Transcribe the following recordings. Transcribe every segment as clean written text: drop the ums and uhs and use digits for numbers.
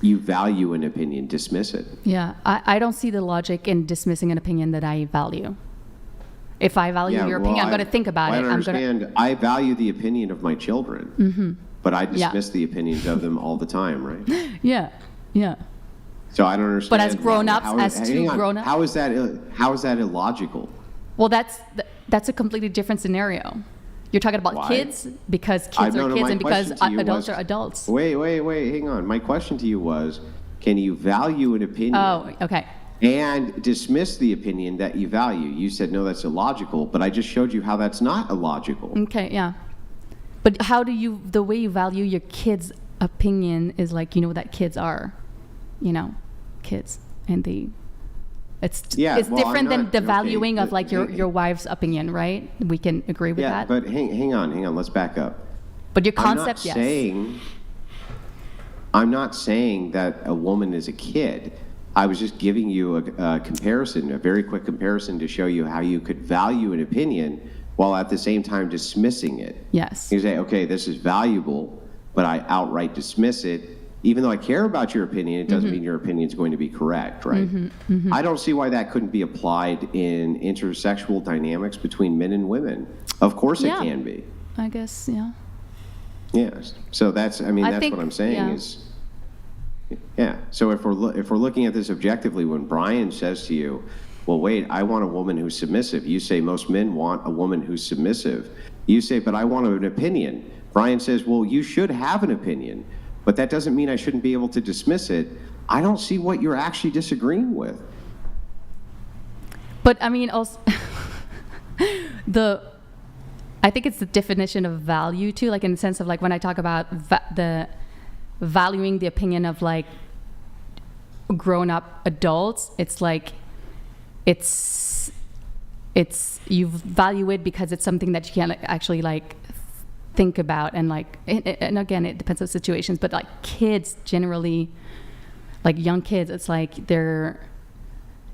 you value an opinion, dismiss it. Yeah, I don't see the logic in dismissing an opinion that I value. If I value your opinion, I'm going to think about it. I value the opinion of my children, but I dismiss the opinions of them all the time, right? Yeah. So I don't understand. But as grown-ups, how is that illogical? Well, that's a completely different scenario. You're talking about kids because kids are kids and because adults are adults. Wait, hang on. My question to you was, can you value an opinion? Oh, okay. And dismiss the opinion that you value? You said, no, that's illogical, but I just showed you how that's not illogical. Okay, yeah. But the way you value your kid's opinion is like, that kids are, kids. And it's different than the valuing of like your wife's opinion, right? We can agree with that. Yeah, but hang on. Let's back up. But your concept, yes. I'm not saying that a woman is a kid. I was just giving you a comparison, a very quick comparison to show you how you could value an opinion while at the same time dismissing it. Yes. You say, okay, this is valuable, but I outright dismiss it. Even though I care about your opinion, it doesn't mean your opinion is going to be correct, right? I don't see why that couldn't be applied in intersexual dynamics between men and women. Of course it can be. I guess, yeah. Yes. So that's what I'm saying is, So if we're looking at this objectively, when Brian says to you, well, wait, I want a woman who's submissive. You say most men want a woman who's submissive. You say, but I want an opinion. Brian says, well, you should have an opinion. But that doesn't mean I shouldn't be able to dismiss it. I don't see what you're actually disagreeing with. But I mean, also, I think it's the definition of value too, like in the sense of like when I talk about the valuing the opinion of like grown-up adults, it's like you value it because it's something that you can actually like think about and like, and again, it depends on situations, but like kids generally, like young kids, it's like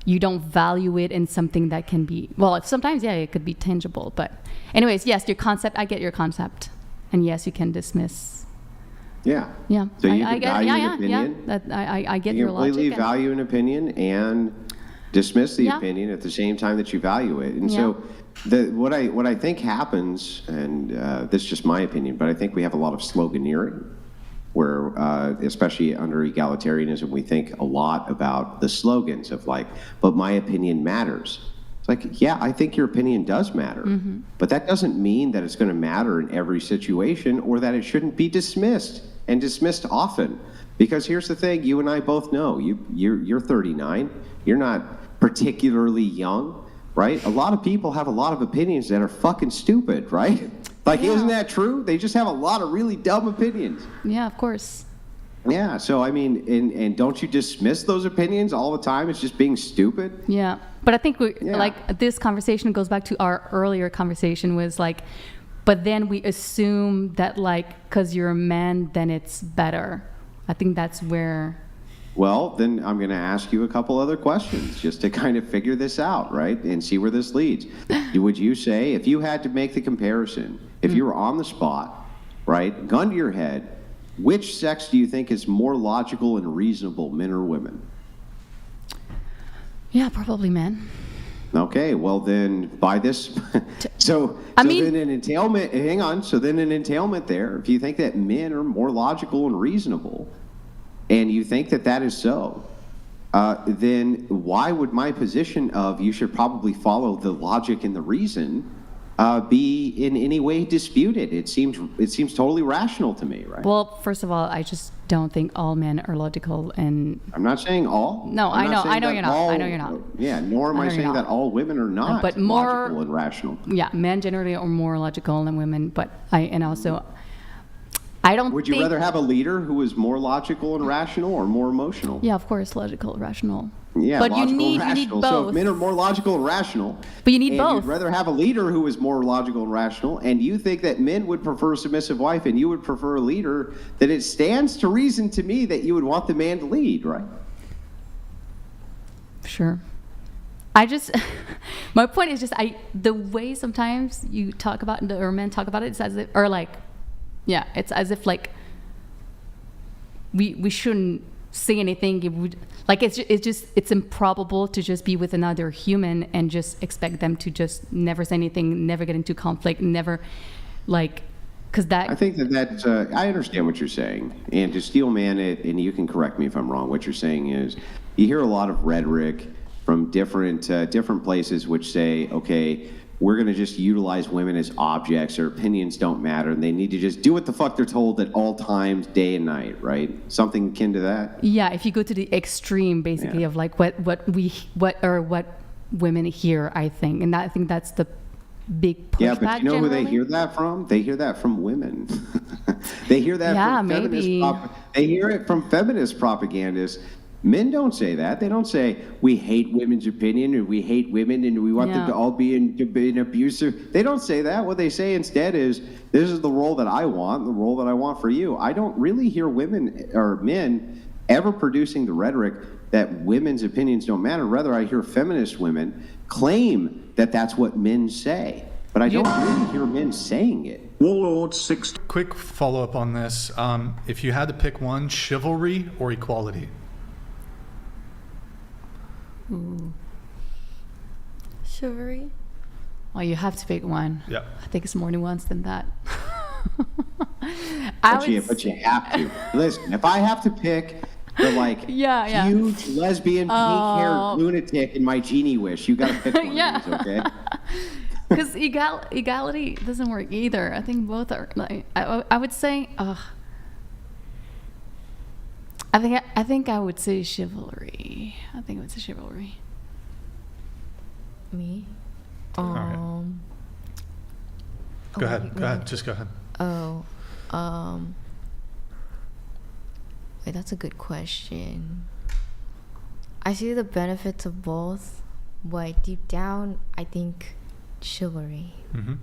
you don't value it in something that can be, well, sometimes, it could be tangible, but anyways, yes, your concept, I get your concept. And yes, you can dismiss. Yeah. Yeah. So you can value an opinion. I get your logic. You completely value an opinion and dismiss the opinion at the same time that you value it. And so what I think happens, and this is just my opinion, but I think we have a lot of sloganeering where, especially under egalitarianism, we think a lot about the slogans of like, but my opinion matters. It's like, yeah, I think your opinion does matter, but that doesn't mean that it's going to matter in every situation or that it shouldn't be dismissed and dismissed often. Because here's the thing, you and I both know, you're 39, you're not particularly young, right? A lot of people have a lot of opinions that are fucking stupid, right? Like, isn't that true? They just have a lot of really dumb opinions. Yeah, of course. Yeah, so I mean, and don't you dismiss those opinions all the time? It's just being stupid? Yeah, but I think like this conversation goes back to our earlier conversation was like, but then we assume that like, because you're a man, then it's better. I think that's where... Well, then I'm going to ask you a couple other questions just to kind of figure this out, right? And see where this leads. Would you say, if you had to make the comparison, if you were on the spot, right, gun to your head, which sex do you think is more logical and reasonable, men or women? Yeah, probably men. Okay, well then, by this, so then an entailment, hang on, so then an entailment there, if you think that men are more logical and reasonable, and you think that that is so, then why would my position of you should probably follow the logic and the reason be in any way disputed? It seems totally rational to me, right? Well, first of all, I just don't think all men are logical, and I'm not saying all. No, I know you're not. I know you're not. Yeah, nor am I saying that all women are not but more logical and rational. Yeah, men generally are more logical than women, but I don't. Would you rather have a leader who is more logical and rational or more emotional? Yeah, of course, logical, rational. Yeah, but logical you need and rational. both. So if men are more logical and rational, but you need both. You'd rather have a leader who is more logical and rational, and you think that men would prefer a submissive wife, and you would prefer a leader, then it stands to reason to me that you would want the man to lead, right? Sure. My point is just the way sometimes you talk about or men talk about it, it's as if, or like, yeah, it's as if like we shouldn't say anything, it would like it's improbable to just be with another human and just expect them to just never say anything, never get into conflict, never like. I think that's, I understand what you're saying. And to steel man it, and you can correct me if I'm wrong, what you're saying is you hear a lot of rhetoric from different places which say, okay, we're going to just utilize women as objects, their opinions don't matter, and they need to just do what the fuck they're told at all times, day and night, right? Something akin to that? Yeah, if you go to the extreme, basically, of like what women hear, I think. And I think that's the big pushback. Yeah, but you know generally. who they hear that from? They hear that from women. They hear that from feminist. They hear it from feminist propagandists. Men don't say that. They don't say we hate women's opinion or we hate women and we want them to all be in abusive. They don't say that. What they say instead is, this is the role that I want, the role that I want for you. I don't really hear women or men ever producing the rhetoric that women's opinions don't matter. Rather, I hear feminist women claim that that's what men say. But I don't really hear men saying it. Warlord 6. Quick follow-up on this. If you had to pick one, chivalry or equality? Ooh. Chivalry? Well, you have to pick one. Yeah. I think it's more nuanced than that. But you have to. Listen, if I have to pick the huge lesbian pink-haired lunatic in my genie wish, you got to pick one of these, okay? Because equality doesn't work either. I think both are like. I would say. I think I would say chivalry. I think I would say chivalry. Me? Right. Go ahead. Just go ahead. Wait, that's a good question. I see the benefits of both, but deep down, I think chivalry. Mm-hmm.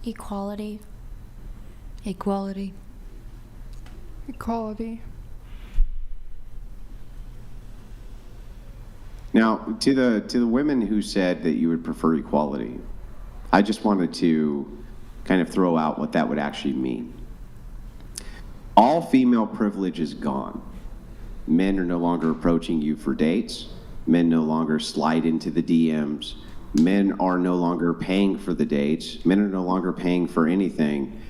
Equality. Now, to the women who said that you would prefer equality, I just wanted to kind of throw out what that would actually mean. All female privilege is gone. Men are no longer approaching you for dates. Men no longer slide into the DMs. Men are no longer paying for the dates. Men are no longer paying for anything.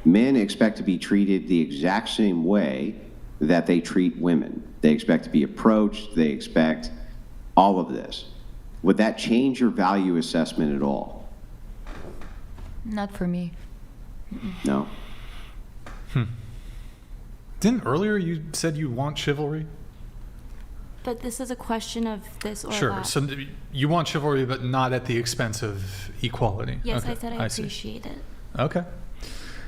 Men expect to be treated the exact same way that they treat women. They expect to be approached. They expect all of this. Would that change your value assessment at all? Not for me. No. Didn't earlier you said you want chivalry? But this is a question of this or Sure. that. So you want chivalry, but not at the expense of equality. Yes, Okay, I said I see. appreciate it. Okay.